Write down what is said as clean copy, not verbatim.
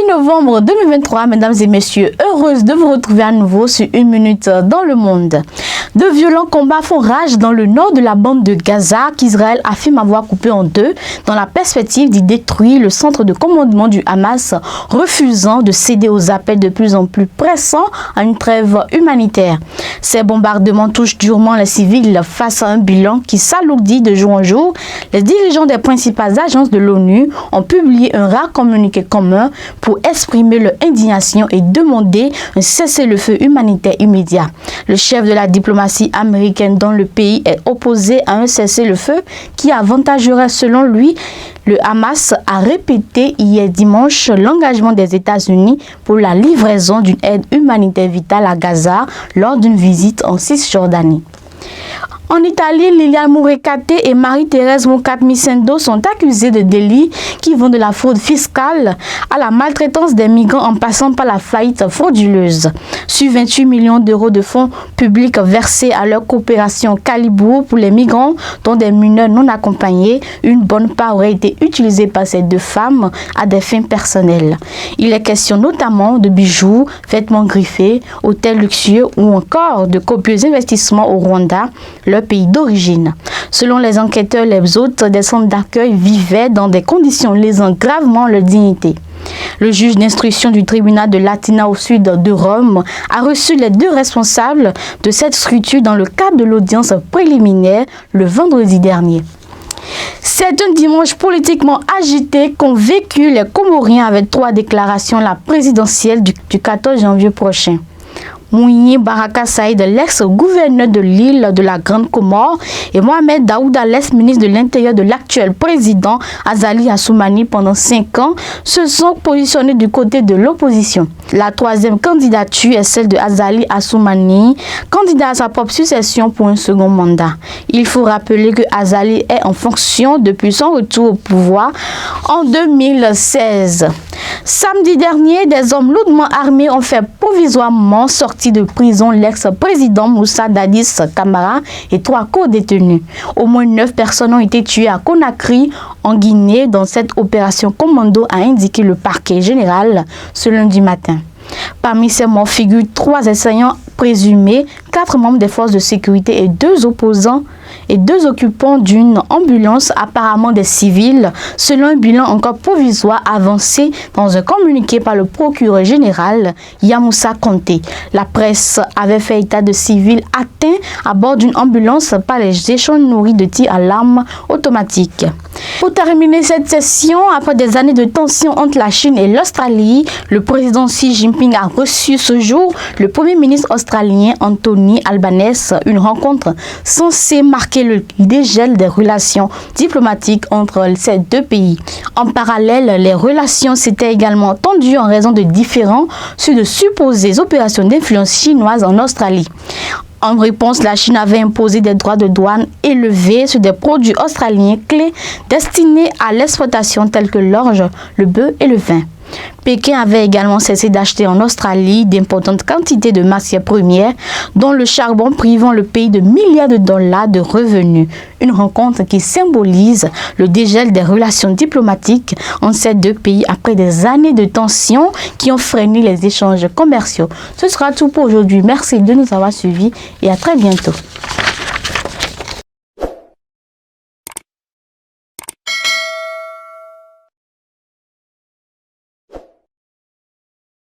novembre 2023, mesdames et messieurs, heureuse de vous retrouver à nouveau sur Une Minute dans le Monde. De violents combats font rage dans le nord de la bande de Gaza qu'Israël affirme avoir coupé en deux dans la perspective d'y détruire le centre de commandement du Hamas, refusant de céder aux appels de plus en plus pressants à une trêve humanitaire. Ces bombardements touchent durement les civils face à un bilan qui s'alourdit de jour en jour. Les dirigeants des principales agences de l'ONU ont publié un rare communiqué commun pour exprimer leur indignation et demander un cessez-le-feu humanitaire immédiat. Le chef de la diplomatie américaine dans le pays est opposé à un cessez-le-feu qui avantagerait selon lui le Hamas, a répété hier dimanche l'engagement des États-Unis pour la livraison d'une aide humanitaire vitale à Gaza lors d'une visite en Cisjordanie. En Italie, Liliane Mourekate et Marie-Thérèse Mocap-Micendo sont accusées de délits qui vont de la fraude fiscale à la maltraitance des migrants en passant par la faillite frauduleuse. Sur 28 millions d'euros de fonds publics versés à leur coopération Calibourg pour les migrants, dont des mineurs non accompagnés, une bonne part aurait été utilisée par ces deux femmes à des fins personnelles. Il est question notamment de bijoux, vêtements griffés, hôtels luxueux ou encore de copieux investissements au Rwanda, leur pays d'origine. Selon les enquêteurs, les hôtes des centres d'accueil vivaient dans des conditions lésant gravement leur dignité. Le juge d'instruction du tribunal de Latina au sud de Rome a reçu les deux responsables de cette structure dans le cadre de l'audience préliminaire le vendredi dernier. C'est un dimanche politiquement agité qu'ont vécu les Comoriens avec 3 déclarations la présidentielle du 14 janvier prochain. Mouni Baraka Saïd, l'ex-gouverneur de l'île de la Grande Comore, et Mohamed Daouda, l'ex-ministre de l'Intérieur de l'actuel président Azali Assoumani pendant 5 ans, se sont positionnés du côté de l'opposition. La 3e candidature est celle de Azali Assoumani, candidat à sa propre succession pour un second mandat. Il faut rappeler que Azali est en fonction depuis son retour au pouvoir en 2016. Samedi dernier, des hommes lourdement armés ont fait provisoirement sortir de prison l'ex-président Moussa Dadis Camara et 3 co-détenus. Au moins 9 personnes ont été tuées à Conakry, en Guinée, dans cette opération commando, a indiqué le parquet général ce lundi matin. Parmi ces morts figurent 3 assaillants présumés, 4 membres des forces de sécurité et 2 opposants et 2 occupants d'une ambulance, apparemment des civils, selon un bilan encore provisoire avancé dans un communiqué par le procureur général Yamoussa Konté. La presse avait fait état de civils atteints à bord d'une ambulance par les échanges nourris de tirs à l'arme automatique. Pour terminer cette session, après des années de tension entre la Chine et l'Australie, le président Xi Jinping a reçu ce jour le premier ministre australien Anthony Albanese, une rencontre censée marquer le dégel des relations diplomatiques entre ces deux pays. En parallèle, les relations s'étaient également tendues en raison de différends sur de supposées opérations d'influence chinoise en Australie. En réponse, la Chine avait imposé des droits de douane élevés sur des produits australiens clés destinés à l'exportation tels que l'orge, le bœuf et le vin. Pékin avait également cessé d'acheter en Australie d'importantes quantités de matières premières, dont le charbon, privant le pays de milliards de dollars de revenus. Une rencontre qui symbolise le dégel des relations diplomatiques entre ces deux pays après des années de tensions qui ont freiné les échanges commerciaux. Ce sera tout pour aujourd'hui. Merci de nous avoir suivis et à très bientôt.